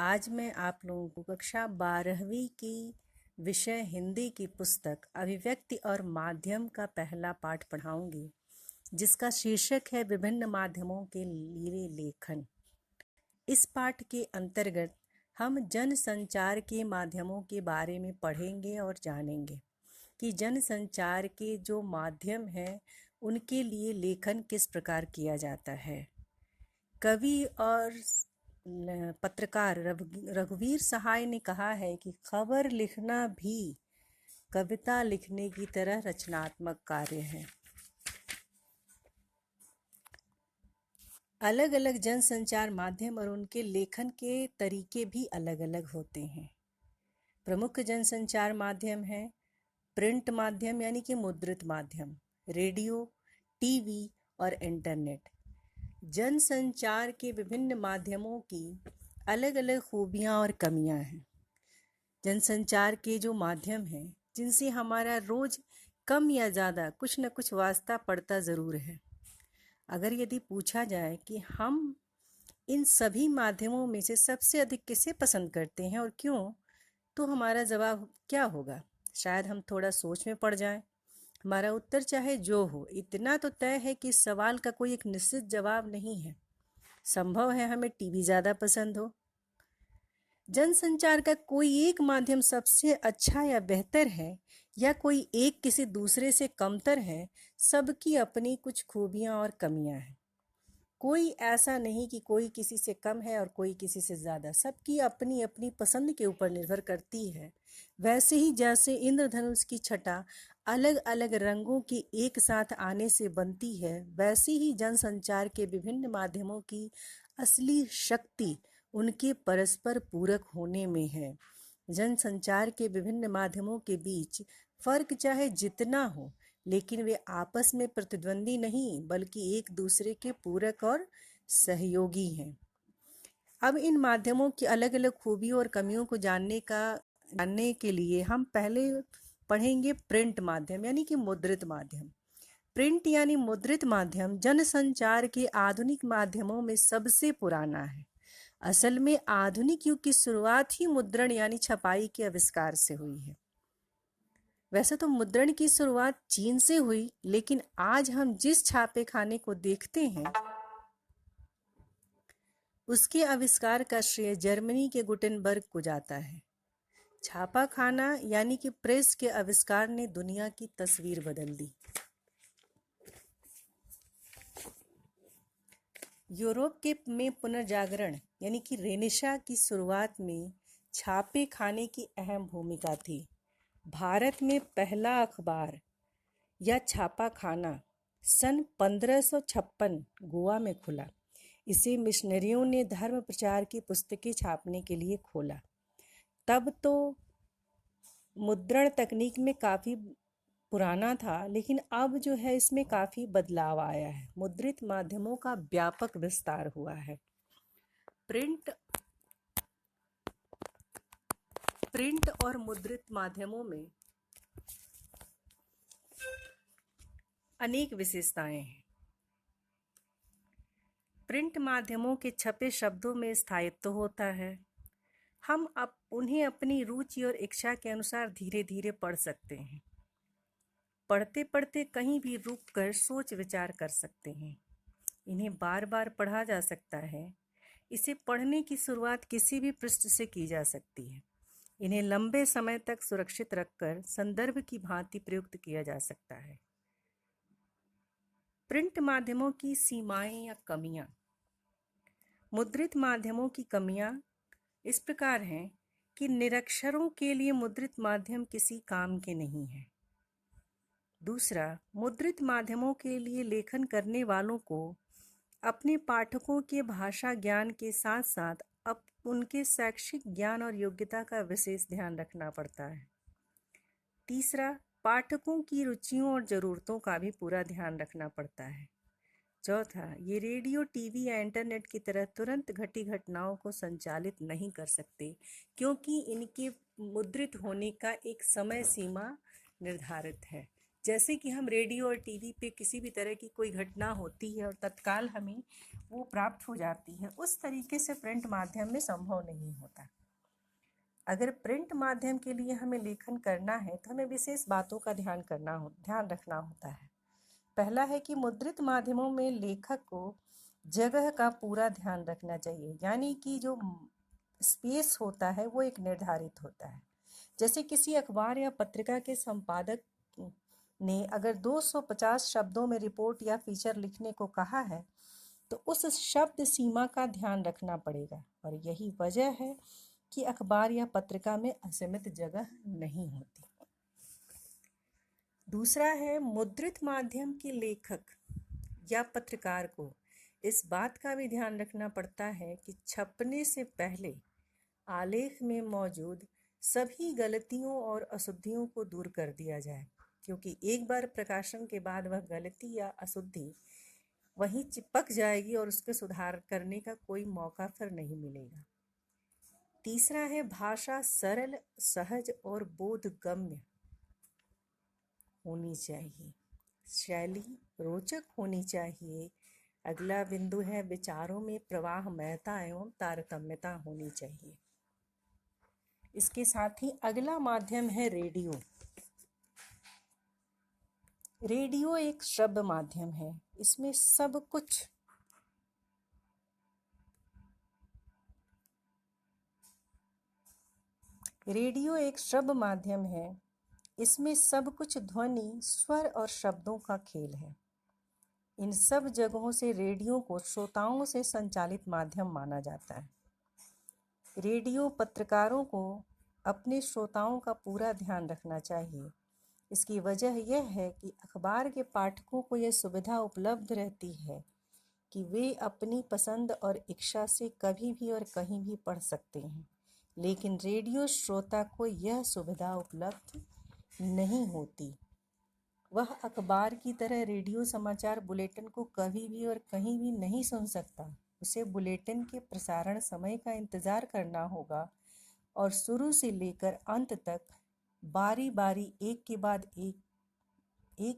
आज मैं आप लोगों को कक्षा 12वीं की विषय हिंदी की पुस्तक अभिव्यक्ति और माध्यम का पहला पाठ पढ़ाऊंगी, जिसका शीर्षक है विभिन्न माध्यमों के लिए लेखन। इस पाठ के अंतर्गत हम जन संचार के माध्यमों के बारे में पढ़ेंगे और जानेंगे कि जन संचार के जो माध्यम हैं उनके लिए लेखन किस प्रकार किया जाता है। कवि और पत्रकार रघुवीर सहाय ने कहा है कि खबर लिखना भी कविता लिखने की तरह रचनात्मक कार्य है। अलग अलग जनसंचार माध्यम और उनके लेखन के तरीके भी अलग अलग होते हैं। प्रमुख जनसंचार माध्यम है प्रिंट माध्यम यानी कि मुद्रित माध्यम, रेडियो, टीवी और इंटरनेट। जनसंचार के विभिन्न माध्यमों की अलग अलग खूबियाँ और कमियाँ हैं। जनसंचार के जो माध्यम हैं जिनसे हमारा रोज कम या ज़्यादा कुछ न कुछ वास्ता पड़ता ज़रूर है। अगर यदि पूछा जाए कि हम इन सभी माध्यमों में से सबसे अधिक किसे पसंद करते हैं और क्यों, तो हमारा जवाब क्या होगा? शायद हम थोड़ा सोच में पड़ जाएं। हमारा उत्तर चाहे जो हो, इतना तो तय है कि इस सवाल का कोई एक निश्चित जवाब नहीं है। संभव है हमें टीवी ज़्यादा पसंद हो। जनसंचार का कोई एक माध्यम सबसे अच्छा या बेहतर है या कोई एक किसी दूसरे से कमतर है, सबकी अपनी कुछ खूबियाँ और कमियाँ हैं। कोई ऐसा नहीं कि कोई किसी से कम है और कोई किसी से ज़्यादा, सबकी अपनी अपनी पसंद के ऊपर निर्भर करती है। वैसे ही जैसे इंद्रधनुष की छटा अलग अलग रंगों के एक साथ आने से बनती है, वैसे ही जनसंचार के विभिन्न माध्यमों की असली शक्ति उनके परस्पर पूरक होने में है। जनसंचार के विभिन्न माध्यमों के बीच फर्क चाहे जितना हो, लेकिन वे आपस में प्रतिद्वंदी नहीं बल्कि एक दूसरे के पूरक और सहयोगी हैं। अब इन माध्यमों की अलग अलग खूबियों और कमियों को जानने के लिए हम पहले पढ़ेंगे प्रिंट माध्यम यानी कि मुद्रित माध्यम। प्रिंट यानी मुद्रित माध्यम जनसंचार के आधुनिक माध्यमों में सबसे पुराना है। असल में आधुनिक युग की शुरुआत ही मुद्रण यानी छपाई के आविष्कार से हुई है। वैसे तो मुद्रण की शुरुआत चीन से हुई, लेकिन आज हम जिस छापे खाने को देखते हैं उसके आविष्कार का श्रेय जर्मनी के गुटेनबर्ग को जाता है। छापा खाना यानी कि प्रेस के आविष्कार ने दुनिया की तस्वीर बदल दी। यूरोप में पुनर्जागरण यानी कि रेनेसां की शुरुआत में छापे खाने की अहम भूमिका थी। भारत में पहला अखबार या छापा खाना सन 1556 गोवा में खुला। इसे मिशनरियों ने धर्म प्रचार की पुस्तकें छापने के लिए खोला। तब तो मुद्रण तकनीक में काफ़ी पुराना था, लेकिन अब जो है इसमें काफ़ी बदलाव आया है। मुद्रित माध्यमों का व्यापक विस्तार हुआ है। प्रिंट और मुद्रित माध्यमों में अनेक विशेषताएं हैं। प्रिंट माध्यमों के छपे शब्दों में स्थायित्व होता है। हम अब उन्हें अपनी रुचि और इच्छा के अनुसार धीरे धीरे पढ़ सकते हैं। पढ़ते पढ़ते कहीं भी रुककर सोच विचार कर सकते हैं। इन्हें बार बार पढ़ा जा सकता है। इसे पढ़ने की शुरुआत किसी भी पृष्ठ से की जा सकती है। इन्हें लंबे समय तक सुरक्षित रखकर संदर्भ की भांति प्रयुक्त किया जा सकता है। प्रिंट माध्यमों की सीमाएं या कमियां। मुद्रित माध्यमों की कमियां इस प्रकार हैं कि निरक्षरों के लिए मुद्रित माध्यम किसी काम के नहीं है। दूसरा, मुद्रित माध्यमों के लिए लेखन करने वालों को अपने पाठकों के भाषा ज्ञान के साथ साथ अब उनके शैक्षिक ज्ञान और योग्यता का विशेष ध्यान रखना पड़ता है। तीसरा, पाठकों की रुचियों और ज़रूरतों का भी पूरा ध्यान रखना पड़ता है। चौथा, ये रेडियो, टीवी या इंटरनेट की तरह तुरंत घटी घटनाओं को संचालित नहीं कर सकते, क्योंकि इनके मुद्रित होने का एक समय सीमा निर्धारित है। जैसे कि हम रेडियो और टीवी पे किसी भी तरह की कोई घटना होती है और तत्काल हमें वो प्राप्त हो जाती है, उस तरीके से प्रिंट माध्यम में संभव नहीं होता। अगर प्रिंट माध्यम के लिए हमें लेखन करना है तो हमें विशेष बातों का ध्यान रखना होता है। पहला है कि मुद्रित माध्यमों में लेखक को जगह का पूरा ध्यान रखना चाहिए, यानी कि जो स्पेस होता है वो एक निर्धारित होता है। जैसे किसी अखबार या पत्रिका के संपादक ने अगर 250 शब्दों में रिपोर्ट या फीचर लिखने को कहा है तो उस शब्द सीमा का ध्यान रखना पड़ेगा, और यही वजह है कि अखबार या पत्रिका में असीमित जगह नहीं होती। दूसरा है, मुद्रित माध्यम के लेखक या पत्रकार को इस बात का भी ध्यान रखना पड़ता है कि छपने से पहले आलेख में मौजूद सभी गलतियों और अशुद्धियों को दूर कर दिया जाए, क्योंकि एक बार प्रकाशन के बाद वह गलती या अशुद्धि वहीं चिपक जाएगी और उसके सुधार करने का कोई मौका फिर नहीं मिलेगा। तीसरा है, भाषा सरल, सहज और बोधगम्य होनी चाहिए। शैली रोचक होनी चाहिए। अगला बिंदु है, विचारों में प्रवाहमयता एवं तारतम्यता होनी चाहिए। इसके साथ ही अगला माध्यम है रेडियो। रेडियो एक श्रव्य माध्यम है। इसमें सब कुछ रेडियो एक श्रव्य माध्यम है। इसमें सब कुछ ध्वनि, स्वर और शब्दों का खेल है। इन सब जगहों से रेडियो को श्रोताओं से संचालित माध्यम माना जाता है। रेडियो पत्रकारों को अपने श्रोताओं का पूरा ध्यान रखना चाहिए। इसकी वजह यह है कि अखबार के पाठकों को यह सुविधा उपलब्ध रहती है कि वे अपनी पसंद और इच्छा से कभी भी और कहीं भी पढ़ सकते हैं, लेकिन रेडियो श्रोता को यह सुविधा उपलब्ध नहीं होती। वह अखबार की तरह रेडियो समाचार बुलेटिन को कभी भी और कहीं भी नहीं सुन सकता। उसे बुलेटिन के प्रसारण समय का इंतज़ार करना होगा और शुरू से लेकर अंत तक बारी बारी एक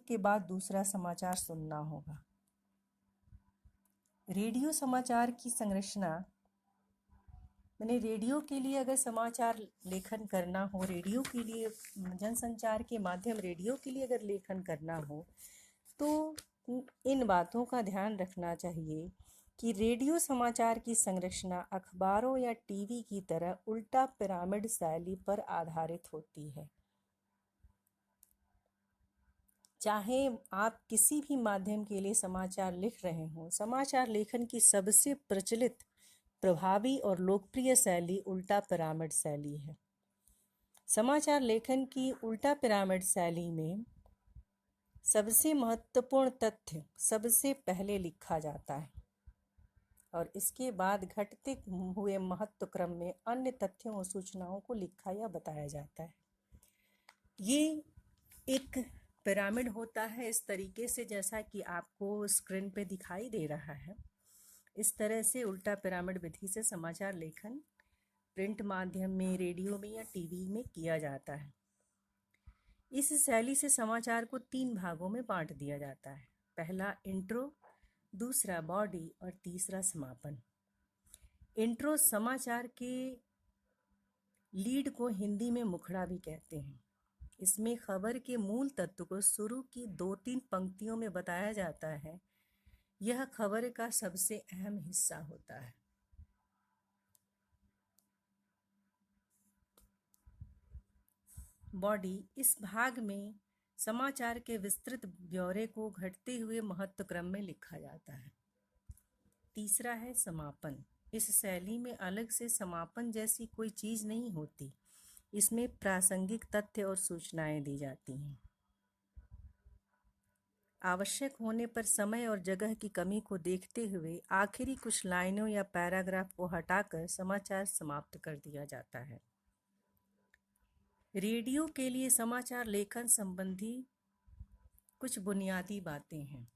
के बाद दूसरा समाचार सुनना होगा। रेडियो समाचार की संरचना, मैंने रेडियो के लिए अगर समाचार लेखन करना हो, रेडियो के लिए जनसंचार के माध्यम रेडियो के लिए अगर लेखन करना हो तो इन बातों का ध्यान रखना चाहिए कि रेडियो समाचार की संरचना अखबारों या टीवी की तरह उल्टा पिरामिड शैली पर आधारित होती है। चाहे आप किसी भी माध्यम के लिए समाचार लिख रहे हों, समाचार लेखन की सबसे प्रचलित, प्रभावी और लोकप्रिय शैली उल्टा पिरामिड शैली है। समाचार लेखन की उल्टा पिरामिड शैली में सबसे महत्वपूर्ण तथ्य सबसे पहले लिखा जाता है और इसके बाद घटते हुए महत्व क्रम में अन्य तथ्यों और सूचनाओं को लिखा या बताया जाता है। ये एक पिरामिड होता है इस तरीके से, जैसा कि आपको स्क्रीन पे दिखाई दे रहा है। इस तरह से उल्टा पिरामिड विधि से समाचार लेखन प्रिंट माध्यम में, रेडियो में या टीवी में किया जाता है। इस शैली से समाचार को 3 भागों में बांट दिया जाता है। पहला इंट्रो, दूसरा बॉडी और तीसरा समापन। इंट्रो समाचार के लीड को हिंदी में मुखड़ा भी कहते हैं। इसमें खबर के मूल तत्व को शुरू की 2-3 पंक्तियों में बताया जाता है। यह खबर का सबसे अहम हिस्सा होता है। बॉडी, इस भाग में समाचार के विस्तृत ब्यौरे को घटते हुए महत्व क्रम में लिखा जाता है। तीसरा है समापन। इस शैली में अलग से समापन जैसी कोई चीज़ नहीं होती। इसमें प्रासंगिक तथ्य और सूचनाएं दी जाती हैं। आवश्यक होने पर समय और जगह की कमी को देखते हुए आखिरी कुछ लाइनों या पैराग्राफ को हटाकर समाचार समाप्त कर दिया जाता है। रेडियो के लिए समाचार लेखन संबंधी कुछ बुनियादी बातें हैं।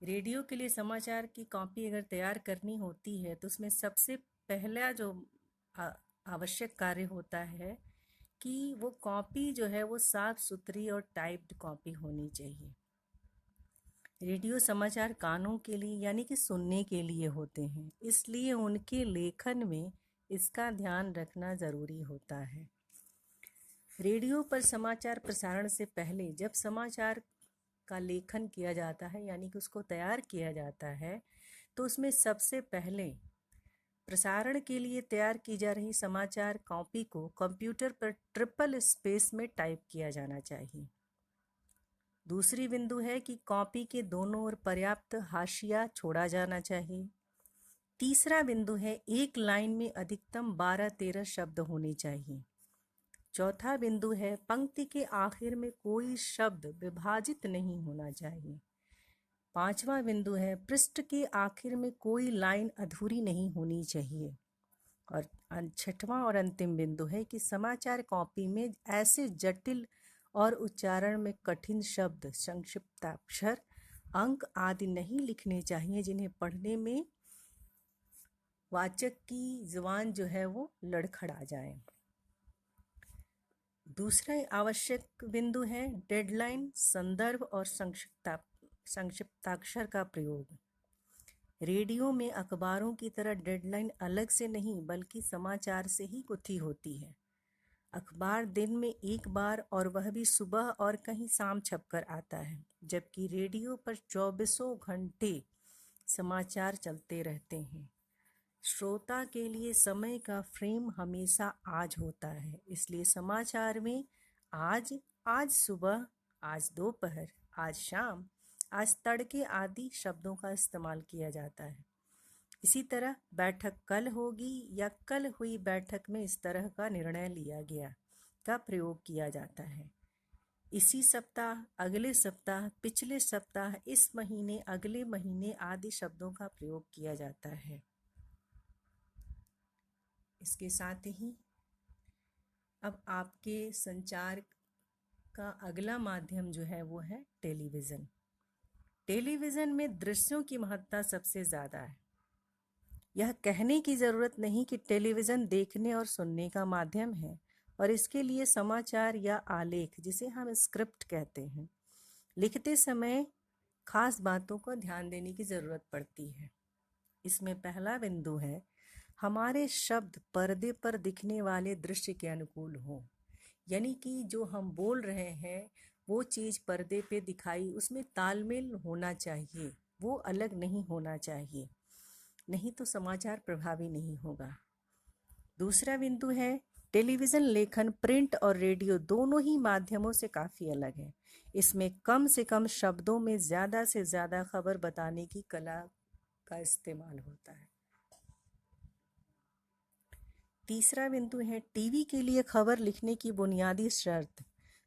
रेडियो के लिए समाचार की कॉपी अगर तैयार करनी होती है तो उसमें सबसे पहला जो आवश्यक कार्य होता है कि वो कॉपी जो है वो साफ सुथरी और टाइप्ड कॉपी होनी चाहिए। रेडियो समाचार कानों के लिए यानी कि सुनने के लिए होते हैं, इसलिए उनके लेखन में इसका ध्यान रखना ज़रूरी होता है। रेडियो पर समाचार प्रसारण से पहले जब समाचार का लेखन किया जाता है यानी कि उसको तैयार किया जाता है, तो उसमें सबसे पहले प्रसारण के लिए तैयार की जा रही समाचार कॉपी को कंप्यूटर पर ट्रिपल स्पेस में टाइप किया जाना चाहिए। दूसरी बिंदु है कि कॉपी के दोनों ओर पर्याप्त हाशिया छोड़ा जाना चाहिए। तीसरा बिंदु है एक लाइन में अधिकतम 12-13 शब्द होने चाहिए। चौथा बिंदु है पंक्ति के आखिर में कोई शब्द विभाजित नहीं होना चाहिए। पांचवा बिंदु है पृष्ठ के आखिर में कोई लाइन अधूरी नहीं होनी चाहिए। और छठवां और अंतिम बिंदु है कि समाचार कॉपी में ऐसे जटिल और उच्चारण में कठिन शब्द, संक्षिप्ताक्षर, अंक आदि नहीं लिखने चाहिए जिन्हें पढ़ने में वाचक की जुबान जो है वो लड़खड़ा जाए। दूसरा आवश्यक बिंदु है डेडलाइन, संदर्भ और संक्षिप्ताक्षर का प्रयोग। रेडियो में अखबारों की तरह डेडलाइन अलग से नहीं बल्कि समाचार से ही गुथी होती है। अखबार दिन में एक बार और वह भी सुबह और कहीं शाम छपकर आता है, जबकि रेडियो पर 24 घंटे समाचार चलते रहते हैं। श्रोता के लिए समय का फ्रेम हमेशा आज होता है, इसलिए समाचार में आज सुबह, आज दोपहर, आज शाम, आज तड़के आदि शब्दों का इस्तेमाल किया जाता है। इसी तरह बैठक कल होगी या कल हुई बैठक में इस तरह का निर्णय लिया गया का प्रयोग किया जाता है। इसी सप्ताह, अगले सप्ताह, पिछले सप्ताह, इस महीने, अगले महीने आदि शब्दों का प्रयोग किया जाता है। इसके साथ ही अब आपके संचार का अगला माध्यम जो है वो है टेलीविज़न। टेलीविज़न में दृश्यों की महत्ता सबसे ज़्यादा है। यह कहने की ज़रूरत नहीं कि टेलीविज़न देखने और सुनने का माध्यम है और इसके लिए समाचार या आलेख, जिसे हम स्क्रिप्ट कहते हैं, लिखते समय खास बातों को ध्यान देने की ज़रूरत पड़ती है। इसमें पहला बिंदु है हमारे शब्द पर्दे पर दिखने वाले दृश्य के अनुकूल हो, यानी कि जो हम बोल रहे हैं वो चीज़ पर्दे पे दिखाई, उसमें तालमेल होना चाहिए, वो अलग नहीं होना चाहिए, नहीं तो समाचार प्रभावी नहीं होगा। दूसरा बिंदु है टेलीविज़न लेखन प्रिंट और रेडियो दोनों ही माध्यमों से काफ़ी अलग है। इसमें कम से कम शब्दों में ज़्यादा से ज़्यादा खबर बताने की कला का इस्तेमाल होता है। तीसरा बिंदु है टीवी के लिए खबर लिखने की बुनियादी शर्त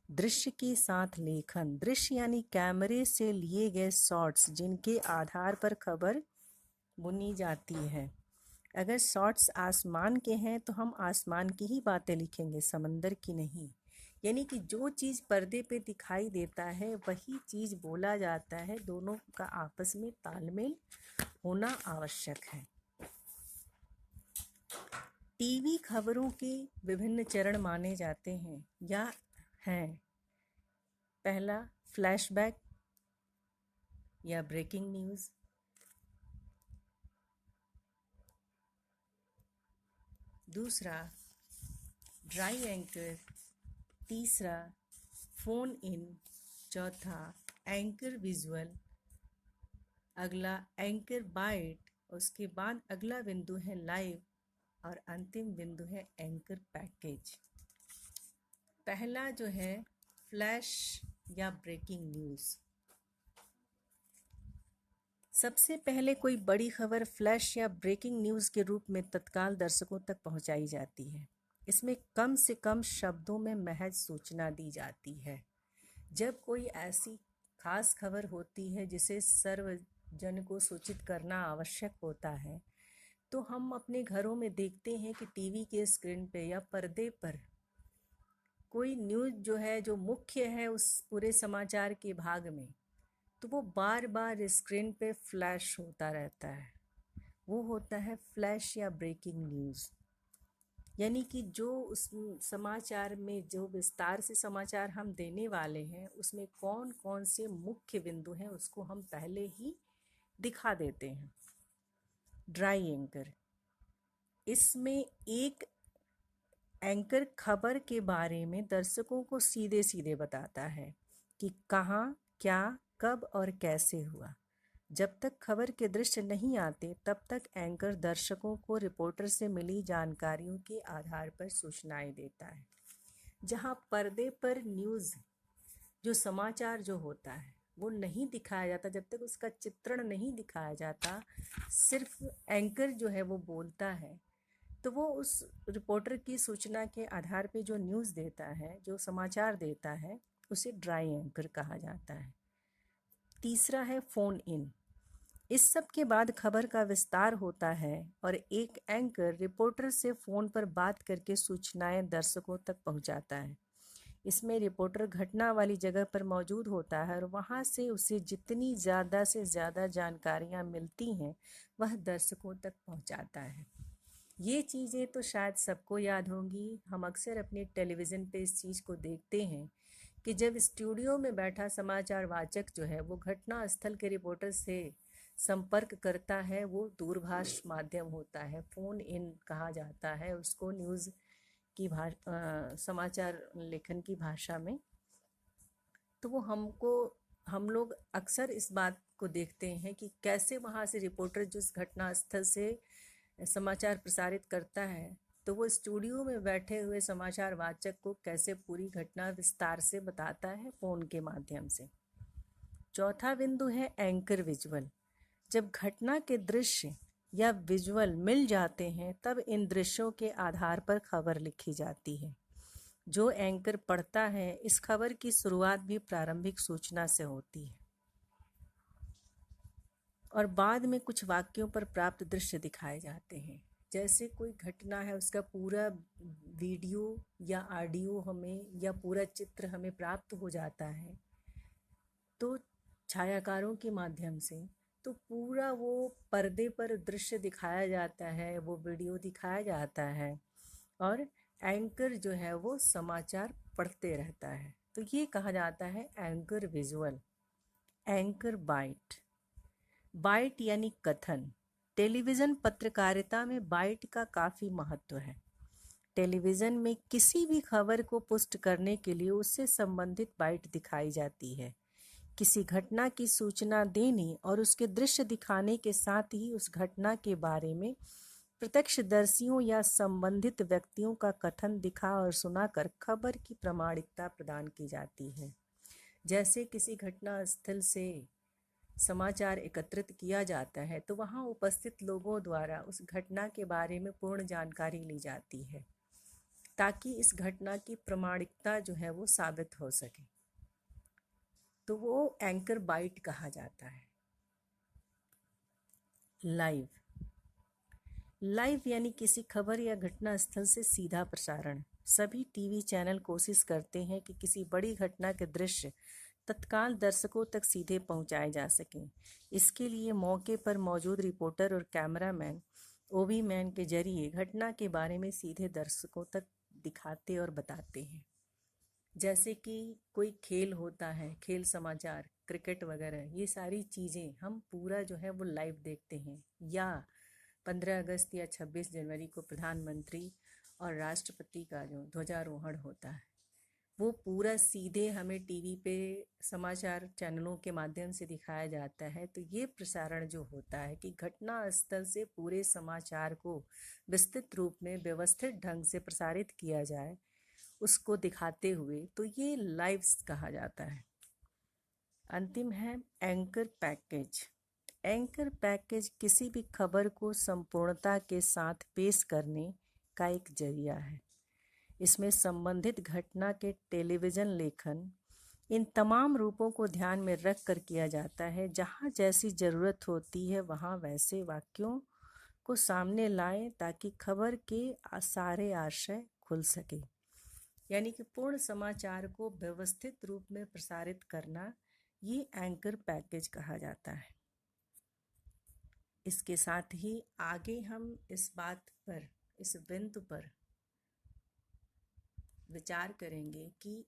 दृश्य के साथ लेखन। दृश्य यानी कैमरे से लिए गए शॉट्स जिनके आधार पर खबर बुनी जाती है। अगर शॉट्स आसमान के हैं तो हम आसमान की ही बातें लिखेंगे, समंदर की नहीं। यानी कि जो चीज़ पर्दे पे दिखाई देता है वही चीज़ बोला जाता है, दोनों का आपस में तालमेल होना आवश्यक है। टीवी खबरों के विभिन्न चरण माने जाते हैं या हैं। पहला फ्लैशबैक या ब्रेकिंग न्यूज़, दूसरा ड्राई एंकर, तीसरा फ़ोन इन, चौथा एंकर विजुअल, अगला एंकर बाइट, उसके बाद अगला बिंदु है लाइव और अंतिम बिंदु है एंकर पैकेज। पहला जो है फ्लैश या ब्रेकिंग न्यूज़। सबसे पहले कोई बड़ी खबर फ्लैश या ब्रेकिंग न्यूज़ के रूप में तत्काल दर्शकों तक पहुंचाई जाती है। इसमें कम से कम शब्दों में महज सूचना दी जाती है। जब कोई ऐसी खास खबर होती है जिसे सर्वजन को सूचित करना आवश्यक होता है, तो हम अपने घरों में देखते हैं कि टीवी के स्क्रीन पे या पर्दे पर कोई न्यूज़ जो है, जो मुख्य है उस पूरे समाचार के भाग में, तो वो बार बार स्क्रीन पे फ्लैश होता रहता है। वो होता है फ्लैश या ब्रेकिंग न्यूज़। यानी कि जो उस समाचार में जो विस्तार से समाचार हम देने वाले हैं उसमें कौन कौन से मुख्य बिंदु हैं उसको हम पहले ही दिखा देते हैं। ड्राई एंकर, इसमें एक एंकर खबर के बारे में दर्शकों को सीधे सीधे बताता है कि कहाँ, क्या, कब और कैसे हुआ। जब तक खबर के दृश्य नहीं आते तब तक एंकर दर्शकों को रिपोर्टर से मिली जानकारियों के आधार पर सूचनाएं देता है। जहां पर्दे पर न्यूज़ जो समाचार जो होता है वो नहीं दिखाया जाता, जब तक उसका चित्रण नहीं दिखाया जाता, सिर्फ एंकर जो है वो बोलता है, तो वो उस रिपोर्टर की सूचना के आधार पे जो न्यूज़ देता है, जो समाचार देता है, उसे ड्राई एंकर कहा जाता है। तीसरा है फ़ोन इन। इस सब के बाद खबर का विस्तार होता है और एक एंकर रिपोर्टर से फ़ोन पर बात करके सूचनाएं दर्शकों तक पहुंचाता है। इसमें रिपोर्टर घटना वाली जगह पर मौजूद होता है और वहां से उसे जितनी ज़्यादा से ज़्यादा जानकारियां मिलती हैं वह दर्शकों तक पहुंचाता है। ये चीज़ें तो शायद सबको याद होंगी। हम अक्सर अपने टेलीविज़न पे इस चीज़ को देखते हैं कि जब स्टूडियो में बैठा समाचार वाचक जो है वो घटना स्थल के रिपोर्टर से संपर्क करता है, वो दूरभाष माध्यम होता है, फ़ोन इन कहा जाता है उसको न्यूज़ की समाचार लेखन की भाषा में। तो वो हम लोग अक्सर इस बात को देखते हैं कि कैसे वहाँ से रिपोर्टर जिस घटना स्थल से समाचार प्रसारित करता है तो वो स्टूडियो में बैठे हुए समाचार वाचक को कैसे पूरी घटना विस्तार से बताता है फ़ोन के माध्यम से। चौथा बिंदु है एंकर विजुअल। जब घटना के दृश्य या विजुअल मिल जाते हैं तब इन दृश्यों के आधार पर खबर लिखी जाती है। जो एंकर पढ़ता है, इस खबर की शुरुआत भी प्रारंभिक सूचना से होती है और बाद में कुछ वाक्यों पर प्राप्त दृश्य दिखाए जाते हैं। जैसे कोई घटना है उसका पूरा वीडियो या ऑडियो हमें या पूरा चित्र हमें प्राप्त हो जाता है तो छायाकारों के माध्यम से, तो पूरा वो पर्दे पर दृश्य दिखाया जाता है, वो वीडियो दिखाया जाता है और एंकर जो है वो समाचार पढ़ते रहता है। तो ये कहा जाता है anchor visual. Anchor byte. Byte यानी कथन। टेलीविज़न पत्रकारिता में बाइट का काफ़ी महत्व है। टेलीविज़न में किसी भी खबर को पुष्ट करने के लिए उससे संबंधित बाइट दिखाई जाती है। किसी घटना की सूचना देने और उसके दृश्य दिखाने के साथ ही उस घटना के बारे में प्रत्यक्षदर्शियों या संबंधित व्यक्तियों का कथन दिखा और सुनाकर खबर की प्रामाणिकता प्रदान की जाती है। जैसे किसी घटना स्थल से समाचार एकत्रित किया जाता है तो वहां उपस्थित लोगों द्वारा उस घटना के बारे में पूर्ण जानकारी ली जाती है ताकि इस घटना की प्रामाणिकता जो है वो साबित हो सके। तो वो एंकर बाइट कहा जाता है। लाइव। लाइव यानी किसी खबर या घटना स्थल से सीधा प्रसारण। सभी टीवी चैनल कोशिश करते हैं कि किसी बड़ी घटना के दृश्य तत्काल दर्शकों तक सीधे पहुंचाए जा सकें। इसके लिए मौके पर मौजूद रिपोर्टर और कैमरामैन ओबी मैन के जरिए घटना के बारे में सीधे दर्शकों तक दिखाते और बताते हैं। जैसे कि कोई खेल होता है, खेल समाचार, क्रिकेट वगैरह, ये सारी चीज़ें हम पूरा जो है वो लाइव देखते हैं। या 15 अगस्त या 26 जनवरी को प्रधानमंत्री और राष्ट्रपति का जो ध्वजारोहण होता है वो पूरा सीधे हमें टीवी पे समाचार चैनलों के माध्यम से दिखाया जाता है। तो ये प्रसारण जो होता है कि घटना स्थल से पूरे समाचार को विस्तृत रूप में व्यवस्थित ढंग से प्रसारित किया जाए उसको दिखाते हुए, तो ये लाइव कहा जाता है। अंतिम है एंकर पैकेज। एंकर पैकेज किसी भी खबर को संपूर्णता के साथ पेश करने का एक जरिया है। इसमें संबंधित घटना के टेलीविज़न लेखन इन तमाम रूपों को ध्यान में रख कर किया जाता है। जहाँ जैसी ज़रूरत होती है वहाँ वैसे वाक्यों को सामने लाएं ताकि खबर के सारे आशय खुल सके। यानी कि पूर्ण समाचार को व्यवस्थित रूप में प्रसारित करना, ये एंकर पैकेज कहा जाता है। इसके साथ ही आगे हम इस बात पर, इस बिंदु पर विचार करेंगे कि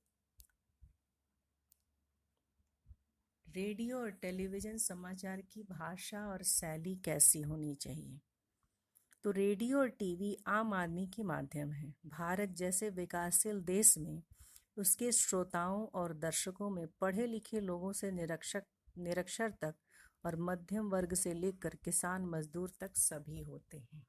रेडियो और टेलीविज़न समाचार की भाषा और शैली कैसी होनी चाहिए। तो रेडियो और टीवी आम आदमी के माध्यम है। भारत जैसे विकासशील देश में उसके श्रोताओं और दर्शकों में पढ़े लिखे लोगों से निरक्षर तक और मध्यम वर्ग से लेकर किसान मजदूर तक सभी होते हैं।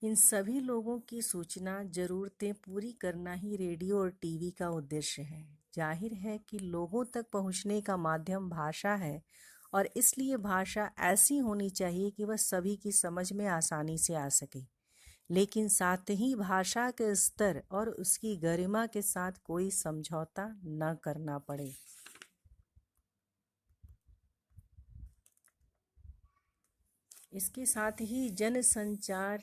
इन सभी लोगों की सूचना जरूरतें पूरी करना ही रेडियो और टीवी का उद्देश्य है। जाहिर है कि लोगों तक पहुंचने का माध्यम भाषा है और इसलिए भाषा ऐसी होनी चाहिए कि वह सभी की समझ में आसानी से आ सके, लेकिन साथ ही भाषा के स्तर और उसकी गरिमा के साथ कोई समझौता न करना पड़े। इसके साथ ही जनसंचार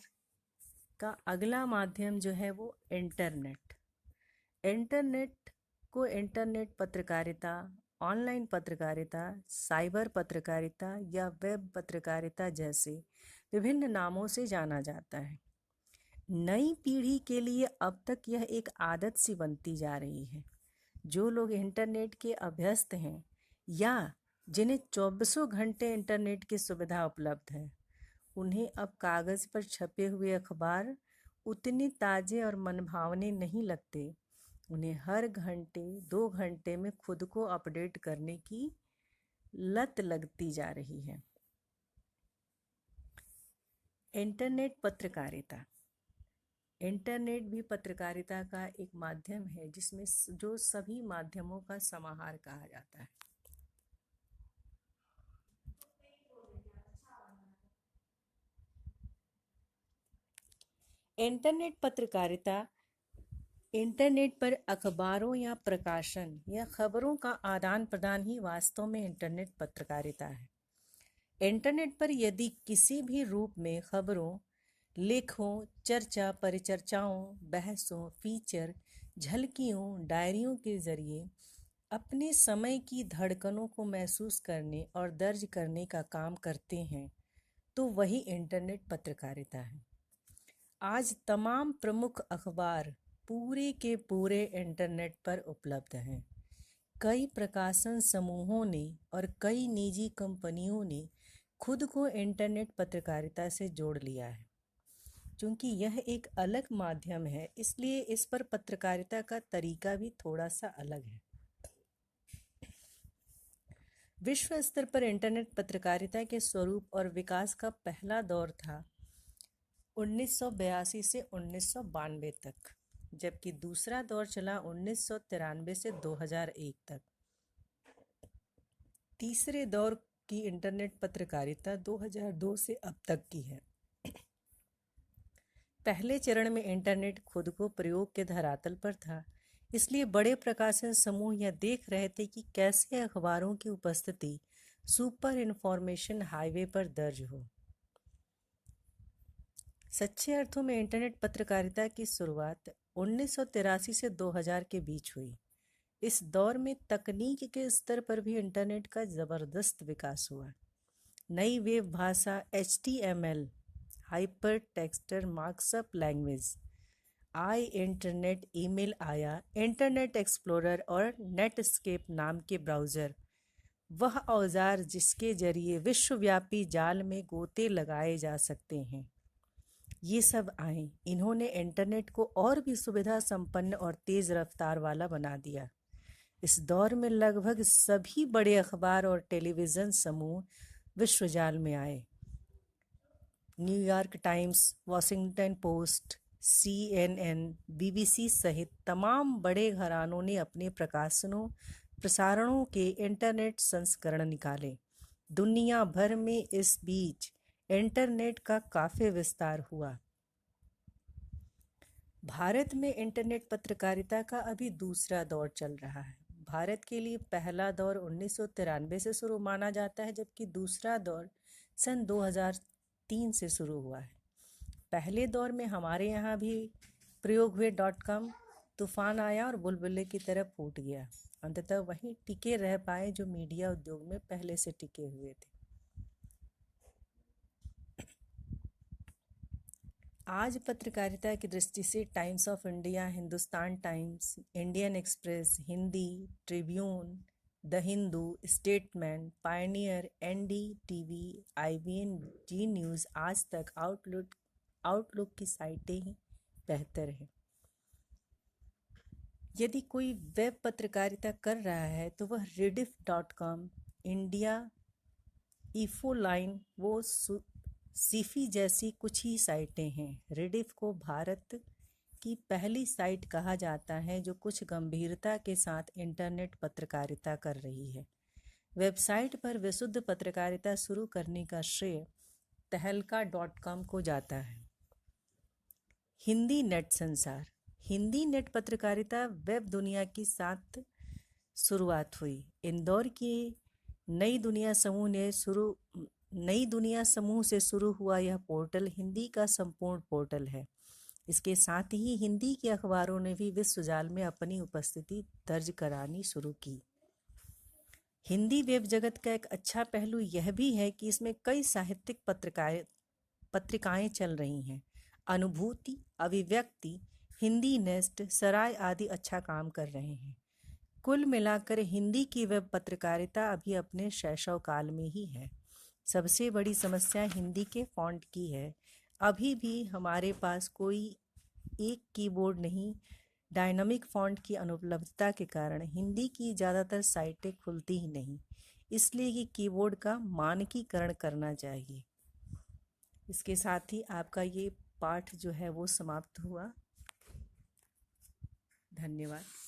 का अगला माध्यम जो है वो इंटरनेट को इंटरनेट पत्रकारिता, ऑनलाइन पत्रकारिता, साइबर पत्रकारिता या वेब पत्रकारिता जैसे विभिन्न नामों से जाना जाता है। नई पीढ़ी के लिए अब तक यह एक आदत सी बनती जा रही है। जो लोग इंटरनेट के अभ्यस्त हैं या जिन्हें 24 घंटे इंटरनेट की सुविधा उपलब्ध है, उन्हें अब कागज़ पर छपे हुए अखबार उतने ताज़े और मनभावने नहीं लगते। उन्हें हर घंटे 2 घंटे में खुद को अपडेट करने की लत लगती जा रही है। इंटरनेट पत्रकारिता। इंटरनेट भी पत्रकारिता का एक माध्यम है जिसमें जो सभी माध्यमों का समाहार कहा जाता है। इंटरनेट पत्रकारिता इंटरनेट पर अखबारों या प्रकाशन या खबरों का आदान प्रदान ही वास्तव में इंटरनेट पत्रकारिता है। इंटरनेट पर यदि किसी भी रूप में खबरों, लेखों, चर्चा, परिचर्चाओं, बहसों, फीचर, झलकियों, डायरियों के जरिए अपने समय की धड़कनों को महसूस करने और दर्ज करने का काम करते हैं, तो वही इंटरनेट पत्रकारिता है। आज तमाम प्रमुख अखबार पूरे के पूरे इंटरनेट पर उपलब्ध हैं। कई प्रकाशन समूहों ने और कई निजी कंपनियों ने खुद को इंटरनेट पत्रकारिता से जोड़ लिया है। क्योंकि यह एक अलग माध्यम है, इसलिए इस पर पत्रकारिता का तरीका भी थोड़ा सा अलग है। विश्व स्तर पर इंटरनेट पत्रकारिता के स्वरूप और विकास का पहला दौर था 1982 से 1992 तक, जबकि दूसरा दौर चला 1993 से 2001 तक। तीसरे दौर की इंटरनेट पत्रकारिता 2002 से अब तक की है। पहले चरण में इंटरनेट खुद को प्रयोग के धरातल पर था, इसलिए बड़े प्रकाशन समूह यह देख रहे थे कि कैसे अखबारों की उपस्थिति सुपर इंफॉर्मेशन हाईवे पर दर्ज हो। सच्चे अर्थों में इंटरनेट पत्रकारिता की शुरुआत 1983 से 2000 के बीच हुई। इस दौर में तकनीक के स्तर पर भी इंटरनेट का ज़बरदस्त विकास हुआ। नई वेब भाषा HTML, hyper text markup language, internet email आया, इंटरनेट एक्सप्लोरर और नेटस्केप नाम के ब्राउज़र, वह औजार जिसके जरिए विश्वव्यापी जाल में गोते लगाए जा सकते हैं, ये सब आए। इन्होंने इंटरनेट को और भी सुविधा संपन्न और तेज़ रफ्तार वाला बना दिया। इस दौर में लगभग सभी बड़े अखबार और टेलीविज़न समूह विश्वजाल में आए। New York times, Washington post, CNN, BBC सहित तमाम बड़े घरानों ने अपने प्रसारणों के इंटरनेट संस्करण निकाले। दुनिया भर में इस बीच इंटरनेट का काफ़ी विस्तार हुआ। भारत में इंटरनेट पत्रकारिता का अभी दूसरा दौर चल रहा है। भारत के लिए पहला दौर 1993 से शुरू माना जाता है, जबकि दूसरा दौर सन 2003 से शुरू हुआ है। पहले दौर में हमारे यहाँ भी प्रयोग हुए .com तूफान आया और बुलबुले की तरह फूट गया। अंततः वहीं टिके रह पाए जो मीडिया उद्योग में पहले से टिके हुए थे। आज पत्रकारिता की दृष्टि से Times of India, Hindustan Times, Indian Express, Hindi, Tribune, the Hindu, statement, Pioneer, NDTV, IBN, Zee News, Aaj Tak, outlook की साइटें ही बेहतर हैं। यदि कोई वेब पत्रकारिता कर रहा है तो वह rediff.com, इंडिया इफोलाइन, वो सीफी जैसी कुछ ही साइटें हैं। रेडिफ को भारत की पहली साइट कहा जाता है जो कुछ गंभीरता के साथ इंटरनेट पत्रकारिता कर रही है। वेबसाइट पर विशुद्ध पत्रकारिता शुरू करने का श्रेय तहलका.com को जाता है। हिंदी नेट संसार। हिंदी नेट पत्रकारिता वेब दुनिया की साथ शुरुआत हुई। इंदौर की नई दुनिया समूह से शुरू हुआ यह पोर्टल हिंदी का संपूर्ण पोर्टल है। इसके साथ ही हिंदी के अखबारों ने भी विश्व जाल में अपनी उपस्थिति दर्ज करानी शुरू की। हिंदी वेब जगत का एक अच्छा पहलू यह भी है कि इसमें कई साहित्यिक पत्रिकाएं चल रही हैं। अनुभूति, अभिव्यक्ति, हिंदी नेस्ट, सराय आदि अच्छा काम कर रहे हैं। कुल मिलाकर हिंदी की वेब पत्रकारिता अभी अपने शैशव काल में ही है। सबसे बड़ी समस्या हिंदी के फॉन्ट की है। अभी भी हमारे पास कोई एक कीबोर्ड नहीं। डायनामिक फॉन्ट की अनुपलब्धता के कारण हिंदी की ज़्यादातर साइटें खुलती ही नहीं, इसलिए कि कीबोर्ड का मानकीकरण करना चाहिए। इसके साथ ही आपका ये पाठ जो है वो समाप्त हुआ। धन्यवाद।